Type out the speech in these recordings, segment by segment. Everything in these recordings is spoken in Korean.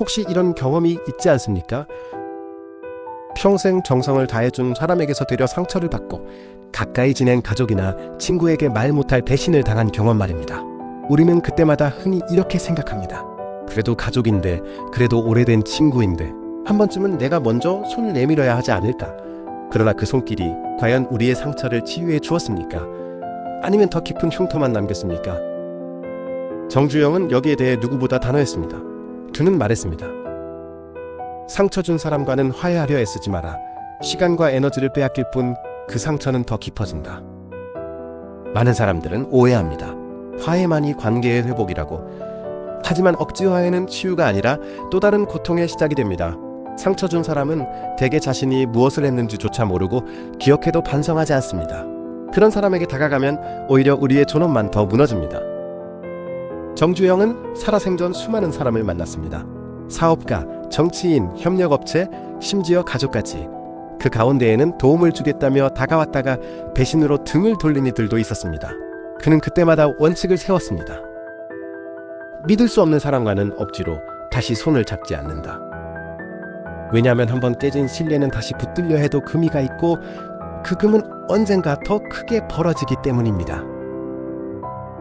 혹시 이런 경험이 있지 않습니까? 평생 정성을 다해준 사람에게서 되려 상처를 받고 가까이 지낸 가족이나 친구에게 말 못할 배신을 당한 경험 말입니다. 우리는 그때마다 흔히 이렇게 생각합니다. 그래도 가족인데, 그래도 오래된 친구인데 한 번쯤은 내가 먼저 손을 내밀어야 하지 않을까? 그러나 그 손길이 과연 우리의 상처를 치유해 주었습니까? 아니면 더 깊은 흉터만 남겼습니까? 정주영은 여기에 대해 누구보다 단호했습니다. 그는 말했습니다. 상처 준 사람과는 화해하려 애쓰지 마라. 시간과 에너지를 빼앗길 뿐 그 상처는 더 깊어진다. 많은 사람들은 오해합니다. 화해만이 관계의 회복이라고. 하지만 억지 화해는 치유가 아니라 또 다른 고통의 시작이 됩니다. 상처 준 사람은 대개 자신이 무엇을 했는지조차 모르고 기억해도 반성하지 않습니다. 그런 사람에게 다가가면 오히려 우리의 존엄만 더 무너집니다. 정주영은 살아생전 수많은 사람을 만났습니다. 사업가, 정치인, 협력업체, 심지어 가족까지. 그 가운데에는 도움을 주겠다며 다가왔다가 배신으로 등을 돌린 이들도 있었습니다. 그는 그때마다 원칙을 세웠습니다. 믿을 수 없는 사람과는 억지로 다시 손을 잡지 않는다. 왜냐하면 한번 깨진 신뢰는 다시 붙들려 해도 금이가 있고 그 금은 언젠가 더 크게 벌어지기 때문입니다.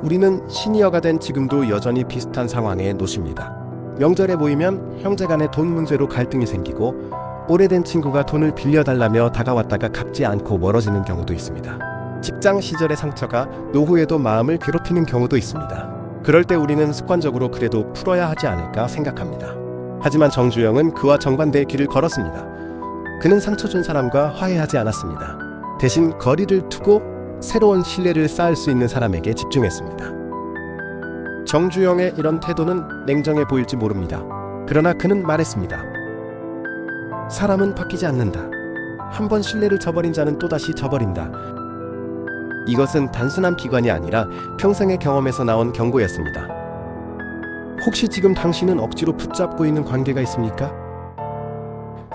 우리는 시니어가 된 지금도 여전히 비슷한 상황에 놓십니다. 명절에 모이면 형제간의 돈 문제로 갈등이 생기고 오래된 친구가 돈을 빌려달라며 다가왔다가 갚지 않고 멀어지는 경우도 있습니다. 직장 시절의 상처가 노후에도 마음을 괴롭히는 경우도 있습니다. 그럴 때 우리는 습관적으로 그래도 풀어야 하지 않을까 생각합니다. 하지만 정주영은 그와 정반대의 길을 걸었습니다. 그는 상처 준 사람과 화해하지 않았습니다. 대신 거리를 두고 새로운 신뢰를 쌓을 수 있는 사람에게 집중했습니다. 정주영의 이런 태도는 냉정해 보일지 모릅니다. 그러나 그는 말했습니다. 사람은 바뀌지 않는다. 한 번 신뢰를 저버린 자는 또다시 저버린다. 이것은 단순한 비관이 아니라 평생의 경험에서 나온 경고였습니다. 혹시 지금 당신은 억지로 붙잡고 있는 관계가 있습니까?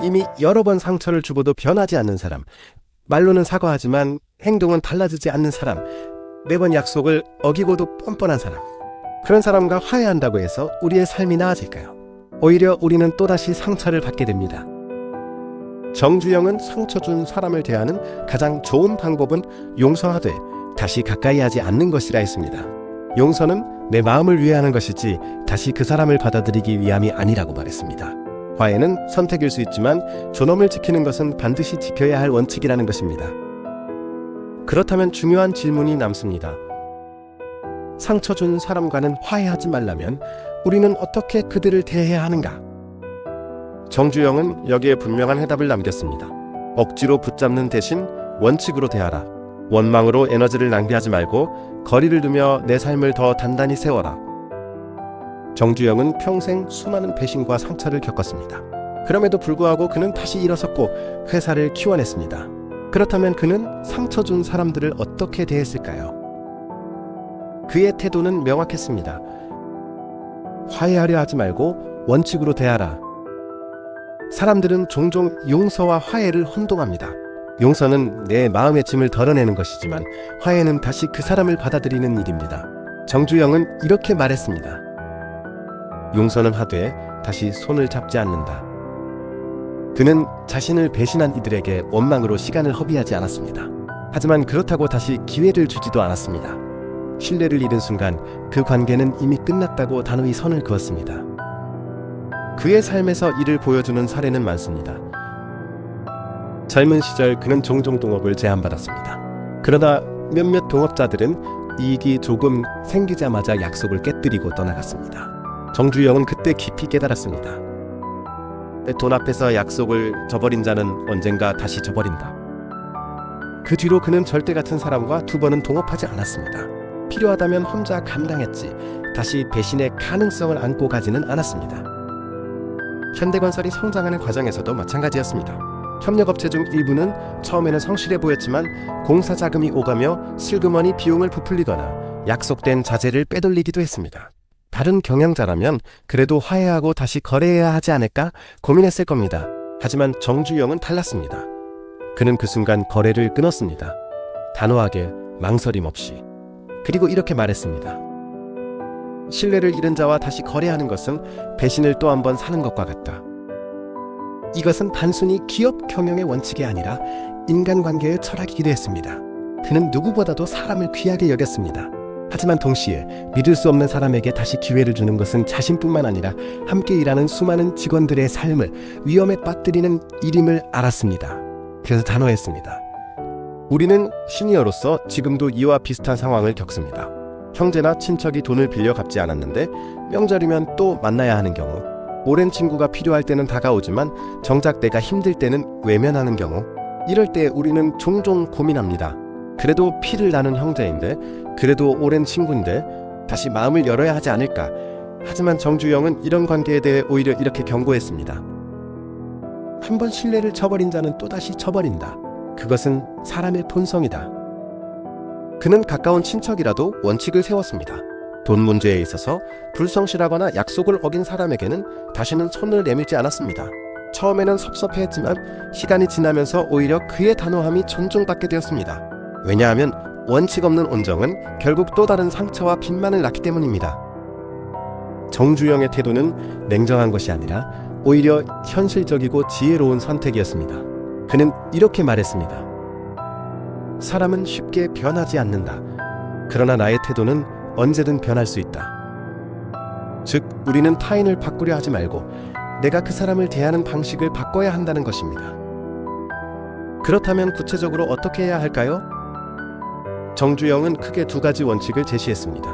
이미 여러 번 상처를 주고도 변하지 않는 사람, 말로는 사과하지만 행동은 달라지지 않는 사람, 매번 약속을 어기고도 뻔뻔한 사람, 그런 사람과 화해한다고 해서 우리의 삶이 나아질까요? 오히려 우리는 또다시 상처를 받게 됩니다. 정주영은 상처 준 사람을 대하는 가장 좋은 방법은 용서하되 다시 가까이 하지 않는 것이라 했습니다. 용서는 내 마음을 위해 하는 것이지 다시 그 사람을 받아들이기 위함이 아니라고 말했습니다. 화해는 선택일 수 있지만 존엄을 지키는 것은 반드시 지켜야 할 원칙이라는 것입니다. 그렇다면 중요한 질문이 남습니다. 상처 준 사람과는 화해하지 말라면 우리는 어떻게 그들을 대해야 하는가? 정주영은 여기에 분명한 해답을 남겼습니다. 억지로 붙잡는 대신 원칙으로 대하라. 원망으로 에너지를 낭비하지 말고 거리를 두며 내 삶을 더 단단히 세워라. 정주영은 평생 수많은 배신과 상처를 겪었습니다. 그럼에도 불구하고 그는 다시 일어섰고 회사를 키워냈습니다. 그렇다면 그는 상처 준 사람들을 어떻게 대했을까요? 그의 태도는 명확했습니다. 화해하려 하지 말고 원칙으로 대하라. 사람들은 종종 용서와 화해를 혼동합니다. 용서는 내 마음의 짐을 덜어내는 것이지만 화해는 다시 그 사람을 받아들이는 일입니다. 정주영은 이렇게 말했습니다. 용서는 하되 다시 손을 잡지 않는다. 그는 자신을 배신한 이들에게 원망으로 시간을 허비하지 않았습니다. 하지만 그렇다고 다시 기회를 주지도 않았습니다. 신뢰를 잃은 순간 그 관계는 이미 끝났다고 단호히 선을 그었습니다. 그의 삶에서 이를 보여주는 사례는 많습니다. 젊은 시절 그는 종종 동업을 제안받았습니다. 그러다 몇몇 동업자들은 이익이 조금 생기자마자 약속을 깨뜨리고 떠나갔습니다. 정주영은 그때 깊이 깨달았습니다. 돈 앞에서 약속을 저버린 자는 언젠가 다시 저버린다. 그 뒤로 그는 절대 같은 사람과 두 번은 동업하지 않았습니다. 필요하다면 혼자 감당했지 다시 배신의 가능성을 안고 가지는 않았습니다. 현대건설이 성장하는 과정에서도 마찬가지였습니다. 협력업체 중 일부는 처음에는 성실해 보였지만 공사 자금이 오가며 슬그머니 비용을 부풀리거나 약속된 자재를 빼돌리기도 했습니다. 다른 경영자라면 그래도 화해하고 다시 거래해야 하지 않을까 고민했을 겁니다. 하지만 정주영은 달랐습니다. 그는 그 순간 거래를 끊었습니다. 단호하게 망설임 없이. 그리고 이렇게 말했습니다. 신뢰를 잃은 자와 다시 거래하는 것은 배신을 또 한 번 사는 것과 같다. 이것은 단순히 기업 경영의 원칙이 아니라 인간관계의 철학이기도 했습니다. 그는 누구보다도 사람을 귀하게 여겼습니다. 하지만 동시에 믿을 수 없는 사람에게 다시 기회를 주는 것은 자신뿐만 아니라 함께 일하는 수많은 직원들의 삶을 위험에 빠뜨리는 일임을 알았습니다. 그래서 단호했습니다. 우리는 시니어로서 지금도 이와 비슷한 상황을 겪습니다. 형제나 친척이 돈을 빌려 갚지 않았는데 명절이면 또 만나야 하는 경우, 오랜 친구가 필요할 때는 다가오지만 정작 내가 힘들 때는 외면하는 경우, 이럴 때 우리는 종종 고민합니다. 그래도 피를 나눈 형제인데, 그래도 오랜 친구인데 다시 마음을 열어야 하지 않을까. 하지만 정주영은 이런 관계에 대해 오히려 이렇게 경고했습니다. 한 번 신뢰를 저버린 자는 또다시 저버린다. 그것은 사람의 본성이다. 그는 가까운 친척이라도 원칙을 세웠습니다. 돈 문제에 있어서 불성실하거나 약속을 어긴 사람에게는 다시는 손을 내밀지 않았습니다. 처음에는 섭섭해했지만 시간이 지나면서 오히려 그의 단호함이 존중받게 되었습니다. 왜냐하면 원칙 없는 온정은 결국 또 다른 상처와 빚만을 낳기 때문입니다. 정주영의 태도는 냉정한 것이 아니라 오히려 현실적이고 지혜로운 선택이었습니다. 그는 이렇게 말했습니다. 사람은 쉽게 변하지 않는다. 그러나 나의 태도는 언제든 변할 수 있다. 즉, 우리는 타인을 바꾸려 하지 말고 내가 그 사람을 대하는 방식을 바꿔야 한다는 것입니다. 그렇다면 구체적으로 어떻게 해야 할까요? 정주영은 크게 두 가지 원칙을 제시했습니다.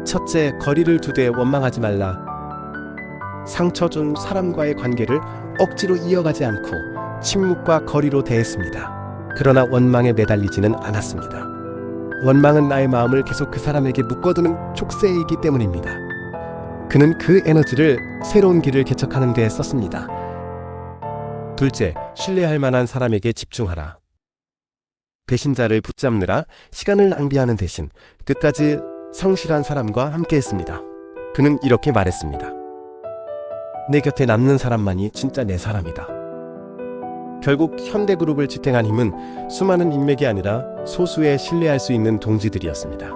첫째, 거리를 두되 원망하지 말라. 상처 준 사람과의 관계를 억지로 이어가지 않고 침묵과 거리로 대했습니다. 그러나 원망에 매달리지는 않았습니다. 원망은 나의 마음을 계속 그 사람에게 묶어두는 촉새이기 때문입니다. 그는 그 에너지를 새로운 길을 개척하는 데 썼습니다. 둘째, 신뢰할 만한 사람에게 집중하라. 배신자를 붙잡느라 시간을 낭비하는 대신 끝까지 성실한 사람과 함께했습니다. 그는 이렇게 말했습니다. 내 곁에 남는 사람만이 진짜 내 사람이다. 결국 현대그룹을 지탱한 힘은 수많은 인맥이 아니라 소수의 신뢰할 수 있는 동지들이었습니다.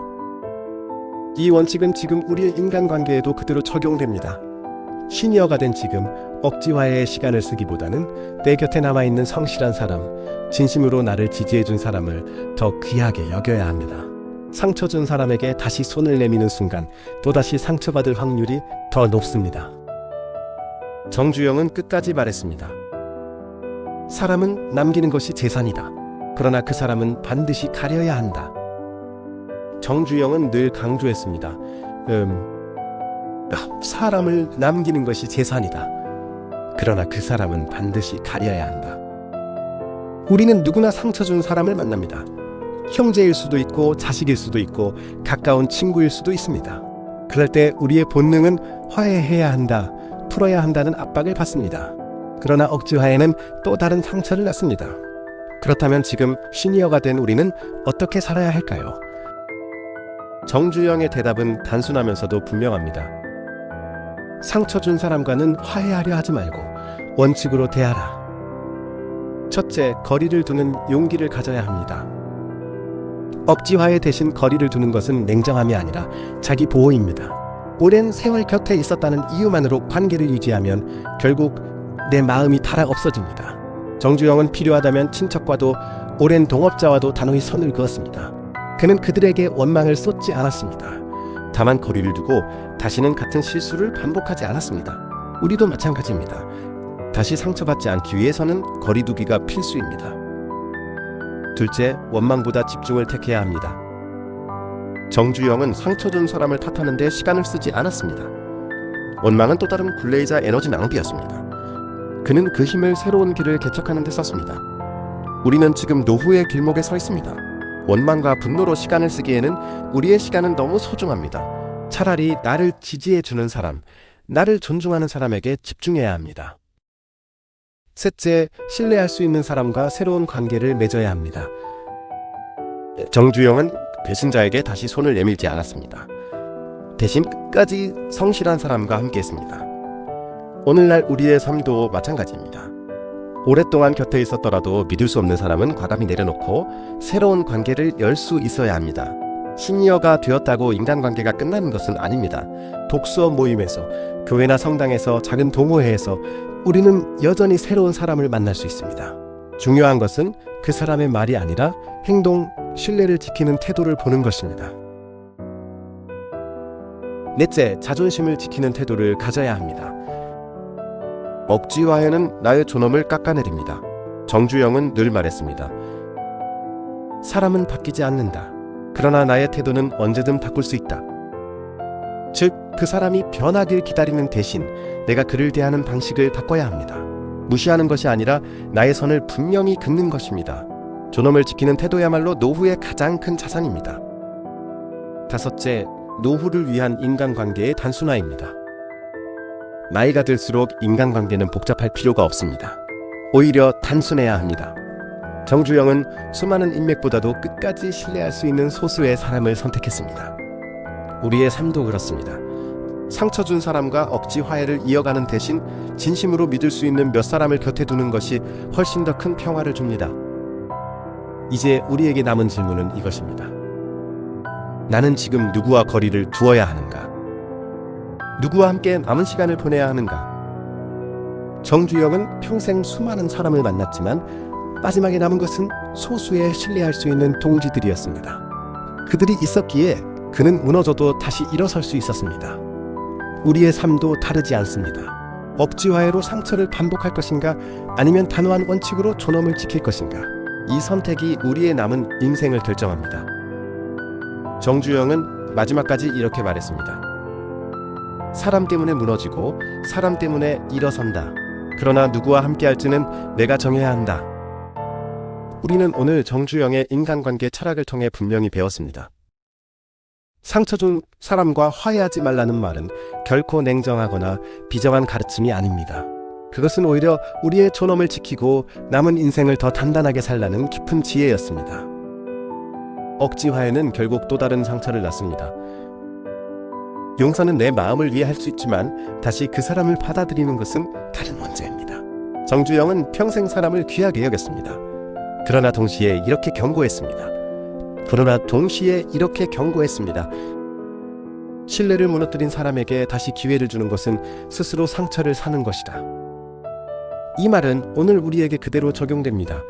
이 원칙은 지금 우리의 인간관계에도 그대로 적용됩니다. 시니어가 된 지금 억지화의 시간을 쓰기보다는 내 곁에 남아있는 성실한 사람, 진심으로 나를 지지해준 사람을 더 귀하게 여겨야 합니다. 상처 준 사람에게 다시 손을 내미는 순간 또다시 상처받을 확률이 더 높습니다. 정주영은 끝까지 말했습니다. 사람은 남기는 것이 재산이다. 그러나 그 사람은 반드시 가려야 한다. 정주영은 늘 강조했습니다. 사람을 남기는 것이 재산이다. 그러나 그 사람은 반드시 가려야 한다. 우리는 누구나 상처 준 사람을 만납니다. 형제일 수도 있고 자식일 수도 있고 가까운 친구일 수도 있습니다. 그럴 때 우리의 본능은 화해해야 한다, 풀어야 한다는 압박을 받습니다. 그러나 억지화해는 또 다른 상처를 낳습니다. 그렇다면 지금 시니어가 된 우리는 어떻게 살아야 할까요? 정주영의 대답은 단순하면서도 분명합니다. 상처 준 사람과는 화해하려 하지 말고 원칙으로 대하라. 첫째, 거리를 두는 용기를 가져야 합니다. 억지화해 대신 거리를 두는 것은 냉정함이 아니라 자기 보호입니다. 오랜 세월 곁에 있었다는 이유만으로 관계를 유지하면 결국 내 마음이 달아 없어집니다. 정주영은 필요하다면 친척과도 오랜 동업자와도 단호히 선을 그었습니다. 그는 그들에게 원망을 쏟지 않았습니다. 다만 거리를 두고 다시는 같은 실수를 반복하지 않았습니다. 우리도 마찬가지입니다. 다시 상처받지 않기 위해서는 거리두기가 필수입니다. 둘째, 원망보다 집중을 택해야 합니다. 정주영은 상처 준 사람을 탓하는 데 시간을 쓰지 않았습니다. 원망은 또 다른 굴레이자 에너지 낭비였습니다. 그는 그 힘을 새로운 길을 개척하는 데 썼습니다. 우리는 지금 노후의 길목에 서 있습니다. 원망과 분노로 시간을 쓰기에는 우리의 시간은 너무 소중합니다. 차라리 나를 지지해주는 사람, 나를 존중하는 사람에게 집중해야 합니다. 셋째, 신뢰할 수 있는 사람과 새로운 관계를 맺어야 합니다. 정주영은 배신자에게 다시 손을 내밀지 않았습니다. 대신 끝까지 성실한 사람과 함께했습니다. 오늘날 우리의 삶도 마찬가지입니다. 오랫동안 곁에 있었더라도 믿을 수 없는 사람은 과감히 내려놓고 새로운 관계를 열 수 있어야 합니다. 시니어가 되었다고 인간관계가 끝나는 것은 아닙니다. 독서 모임에서, 교회나 성당에서, 작은 동호회에서 우리는 여전히 새로운 사람을 만날 수 있습니다. 중요한 것은 그 사람의 말이 아니라 행동, 신뢰를 지키는 태도를 보는 것입니다. 넷째, 자존심을 지키는 태도를 가져야 합니다. 억지화해는 나의 존엄을 깎아내립니다. 정주영은 늘 말했습니다. 사람은 바뀌지 않는다. 그러나 나의 태도는 언제든 바꿀 수 있다. 즉, 그 사람이 변하길 기다리는 대신 내가 그를 대하는 방식을 바꿔야 합니다. 무시하는 것이 아니라 나의 선을 분명히 긋는 것입니다. 존엄을 지키는 태도야말로 노후의 가장 큰 자산입니다. 다섯째, 노후를 위한 인간관계의 단순화입니다. 나이가 들수록 인간관계는 복잡할 필요가 없습니다. 오히려 단순해야 합니다. 정주영은 수많은 인맥보다도 끝까지 신뢰할 수 있는 소수의 사람을 선택했습니다. 우리의 삶도 그렇습니다. 상처 준 사람과 억지 화해를 이어가는 대신 진심으로 믿을 수 있는 몇 사람을 곁에 두는 것이 훨씬 더 큰 평화를 줍니다. 이제 우리에게 남은 질문은 이것입니다. 나는 지금 누구와 거리를 두어야 하는가? 누구와 함께 남은 시간을 보내야 하는가? 정주영은 평생 수많은 사람을 만났지만 마지막에 남은 것은 소수의 신뢰할 수 있는 동지들이었습니다. 그들이 있었기에 그는 무너져도 다시 일어설 수 있었습니다. 우리의 삶도 다르지 않습니다. 억지화해로 상처를 반복할 것인가, 아니면 단호한 원칙으로 존엄을 지킬 것인가, 이 선택이 우리의 남은 인생을 결정합니다. 정주영은 마지막까지 이렇게 말했습니다. 사람 때문에 무너지고 사람 때문에 일어선다. 그러나 누구와 함께할지는 내가 정해야 한다. 우리는 오늘 정주영의 인간관계 철학을 통해 분명히 배웠습니다. 상처 준 사람과 화해하지 말라는 말은 결코 냉정하거나 비정한 가르침이 아닙니다. 그것은 오히려 우리의 존엄을 지키고 남은 인생을 더 단단하게 살라는 깊은 지혜였습니다. 억지 화해는 결국 또 다른 상처를 낳습니다. 용서는 내 마음을 위해 할 수 있지만 다시 그 사람을 받아들이는 것은 다른 문제입니다. 정주영은 평생 사람을 귀하게 여겼습니다. 그러나 동시에 이렇게 경고했습니다. 신뢰를 무너뜨린 사람에게 다시 기회를 주는 것은 스스로 상처를 사는 것이다. 이 말은 오늘 우리에게 그대로 적용됩니다.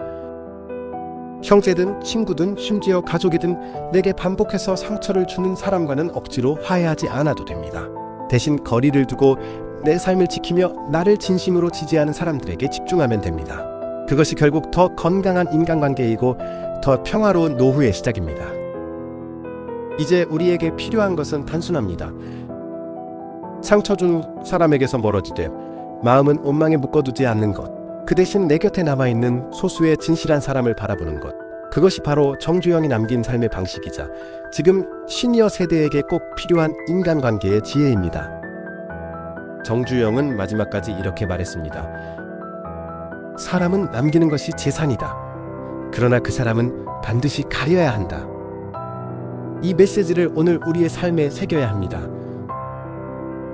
형제든 친구든 심지어 가족이든 내게 반복해서 상처를 주는 사람과는 억지로 화해하지 않아도 됩니다. 대신 거리를 두고 내 삶을 지키며 나를 진심으로 지지하는 사람들에게 집중하면 됩니다. 그것이 결국 더 건강한 인간관계이고 더 평화로운 노후의 시작입니다. 이제 우리에게 필요한 것은 단순합니다. 상처 준 사람에게서 멀어지되 마음은 원망에 묶어두지 않는 것, 그 대신 내 곁에 남아있는 소수의 진실한 사람을 바라보는 것, 그것이 바로 정주영이 남긴 삶의 방식이자 지금 시니어 세대에게 꼭 필요한 인간관계의 지혜입니다. 정주영은 마지막까지 이렇게 말했습니다. 사람은 남기는 것이 재산이다. 그러나 그 사람은 반드시 가려야 한다. 이 메시지를 오늘 우리의 삶에 새겨야 합니다.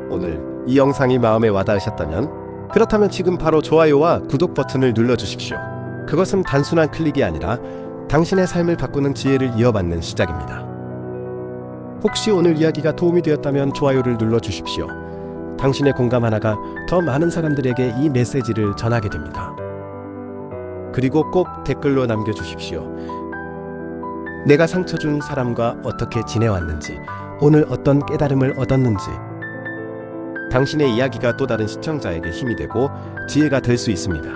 오늘 이 영상이 마음에 와닿으셨다면, 그렇다면 지금 바로 좋아요와 구독 버튼을 눌러주십시오. 그것은 단순한 클릭이 아니라 당신의 삶을 바꾸는 지혜를 이어받는 시작입니다. 혹시 오늘 이야기가 도움이 되었다면 좋아요를 눌러주십시오. 당신의 공감 하나가 더 많은 사람들에게 이 메시지를 전하게 됩니다. 그리고 꼭 댓글로 남겨주십시오. 내가 상처 준 사람과 어떻게 지내왔는지, 오늘 어떤 깨달음을 얻었는지. 당신의 이야기가 또 다른 시청자에게 힘이 되고 지혜가 될 수 있습니다.